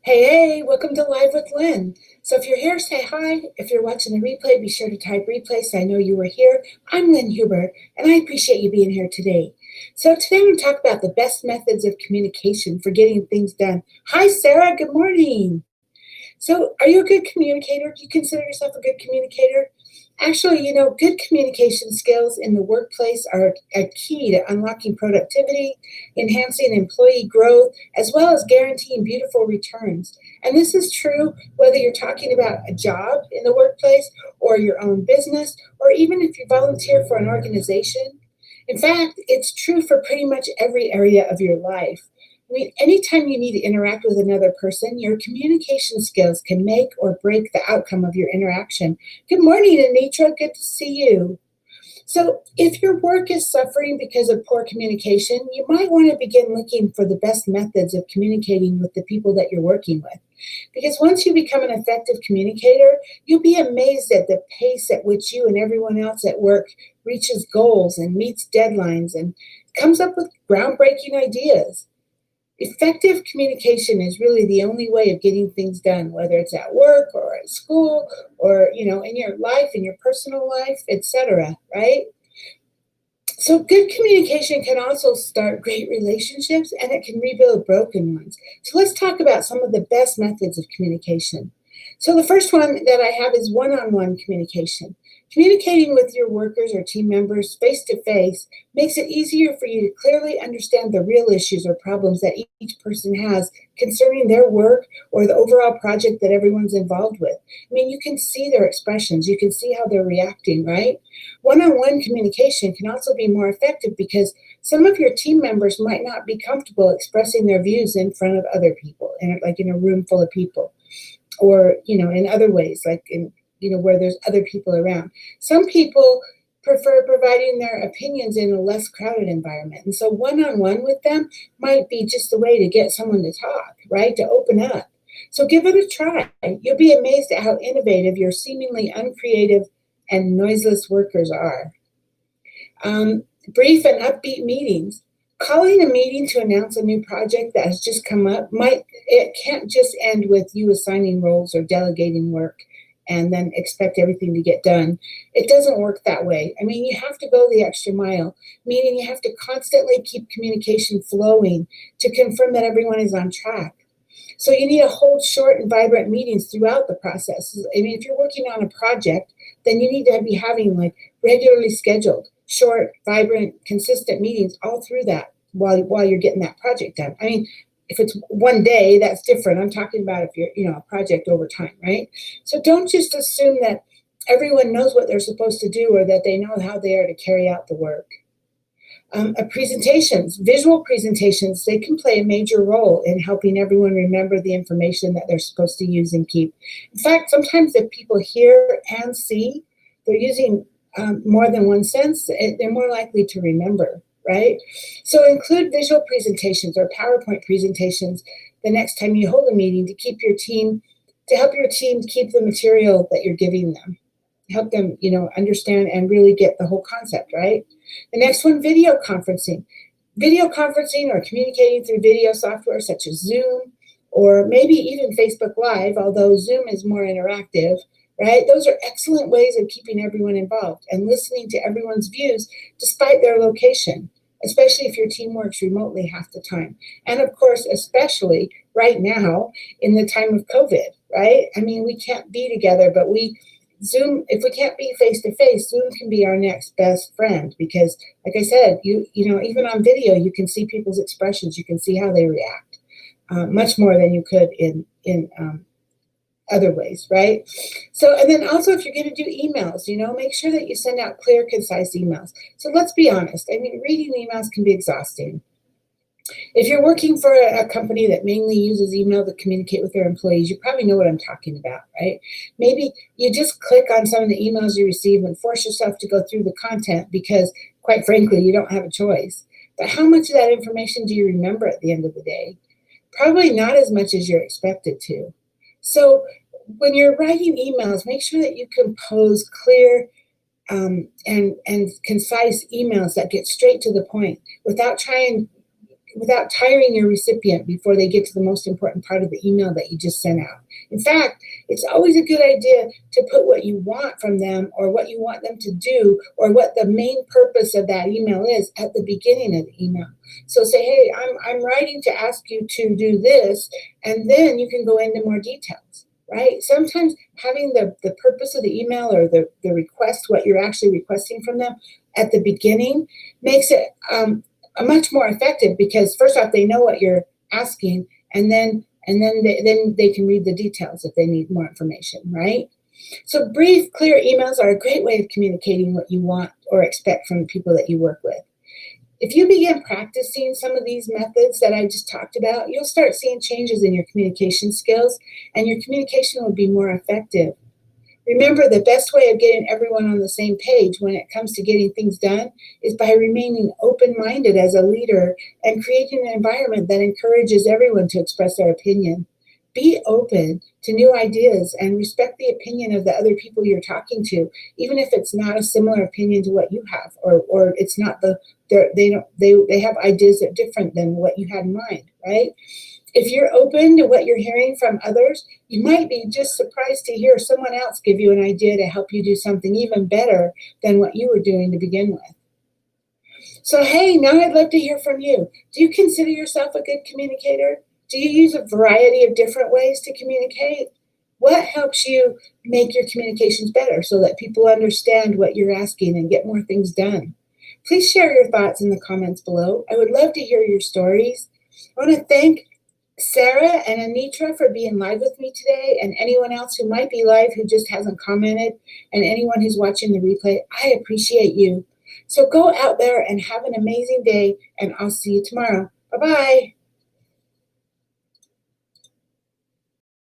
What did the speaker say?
Hey, welcome to Live with Lynn. So if you're here, say hi. If you're watching the replay, be sure to type replay so I know you were here. I'm Lynn Huber, and I appreciate you being here today. So today I'm going to talk about the best methods of communication for getting things done. Hi, Sarah. Good morning. So are you a good communicator? Do you consider yourself a good communicator? Actually, good communication skills in the workplace are a key to unlocking productivity, enhancing employee growth, as well as guaranteeing beautiful returns. And this is true whether you're talking about a job in the workplace or your own business, or even if you volunteer for an organization. In fact, it's true for pretty much every area of your life. I mean, anytime you need to interact with another person, your communication skills can make or break the outcome of your interaction. Good morning, Anitra. Good to see you. So, if your work is suffering because of poor communication, you might want to begin looking for the best methods of communicating with the people that you're working with. Because once you become an effective communicator, you'll be amazed at the pace at which you and everyone else at work reaches goals and meets deadlines and comes up with groundbreaking ideas. Effective communication is really the only way of getting things done, whether it's at work or at school or, in your life, in your personal life, etc., right? So good communication can also start great relationships and it can rebuild broken ones. So let's talk about some of the best methods of communication. So the first one that I have is one-on-one communication. Communicating with your workers or team members face to face makes it easier for you to clearly understand the real issues or problems that each person has concerning their work or the overall project that everyone's involved with. I mean, you can see their expressions, you can see how they're reacting, right? One-on-one communication can also be more effective because some of your team members might not be comfortable expressing their views in front of other people, like in a room full of people, or in other ways, like in where there's other people around. Some people prefer providing their opinions in a less crowded environment, and so one-on-one with them might be just the way to get someone to talk, right, to open up. So give it a try. You'll be amazed at how innovative your seemingly uncreative and noiseless workers are. Brief and upbeat meetings. Calling a meeting to announce a new project that has just come up it can't just end with you assigning roles or delegating work and then expect everything to get done. It doesn't work that way. I mean, you have to go the extra mile, meaning you have to constantly keep communication flowing to confirm that everyone is on track. So you need to hold short and vibrant meetings throughout the process. I mean, if you're working on a project, then you need to be having like regularly scheduled, short, vibrant, consistent meetings all through that while you're getting that project done. I mean, if it's one day, that's different. I'm talking about if you're, a project over time, right? So don't just assume that everyone knows what they're supposed to do or that they know how they are to carry out the work. Presentations, visual presentations, they can play a major role in helping everyone remember the information that they're supposed to use and keep. In fact, sometimes if people hear and see, they're using more than one sense, they're more likely to remember, right? So include visual presentations or PowerPoint presentations the next time you hold a meeting to help your team keep the material that you're giving them. Help them, understand and really get the whole concept, right? The next one, video conferencing. Video conferencing or communicating through video software such as Zoom or maybe even Facebook Live, although Zoom is more interactive, right? Those are excellent ways of keeping everyone involved and listening to everyone's views despite their location, especially if your team works remotely half the time. And of course, especially right now in the time of COVID, right? I mean, we can't be together, but Zoom, if we can't be face to face, Zoom can be our next best friend because, like I said, even on video, you can see people's expressions, you can see how they react, much more than you could in other ways, right? So, and then also if you're going to do emails, make sure that you send out clear, concise emails. So let's be honest. I mean, reading emails can be exhausting. If you're working for a company that mainly uses email to communicate with their employees, you probably know what I'm talking about, right? Maybe you just click on some of the emails you receive and force yourself to go through the content because, quite frankly, you don't have a choice. But how much of that information do you remember at the end of the day? Probably not as much as you're expected to. So when you're writing emails, make sure that you compose clear and concise emails that get straight to the point without trying without tiring your recipient before they get to the most important part of the email that you just sent out. In fact, it's always a good idea to put what you want from them or what you want them to do or what the main purpose of that email is at the beginning of the email. So say, hey, I'm writing to ask you to do this, and then you can go into more details, right? Sometimes having the purpose of the email or the request, what you're actually requesting from them at the beginning makes it much more effective because first off, they know what you're asking, and then they can read the details if they need more information, right? So brief, clear emails are a great way of communicating what you want or expect from the people that you work with. If you begin practicing some of these methods that I just talked about, you'll start seeing changes in your communication skills, and your communication will be more effective. Remember, the best way of getting everyone on the same page when it comes to getting things done is by remaining open-minded as a leader and creating an environment that encourages everyone to express their opinion. Be open to new ideas and respect the opinion of the other people you're talking to, even if it's not a similar opinion to what you have, or it's not they have ideas that are different than what you had in mind, right? If you're open to what you're hearing from others, you might be just surprised to hear someone else give you an idea to help you do something even better than what you were doing to begin with. So, hey, now I'd love to hear from you. Do you consider yourself a good communicator? Do you use a variety of different ways to communicate? What helps you make your communications better so that people understand what you're asking and get more things done? Please share your thoughts in the comments below. I would love to hear your stories. I want to thank Sarah and Anitra for being live with me today, and anyone else who might be live who just hasn't commented, and anyone who's watching the replay. I appreciate you. So go out there and have an amazing day, and I'll see you tomorrow. Bye-bye.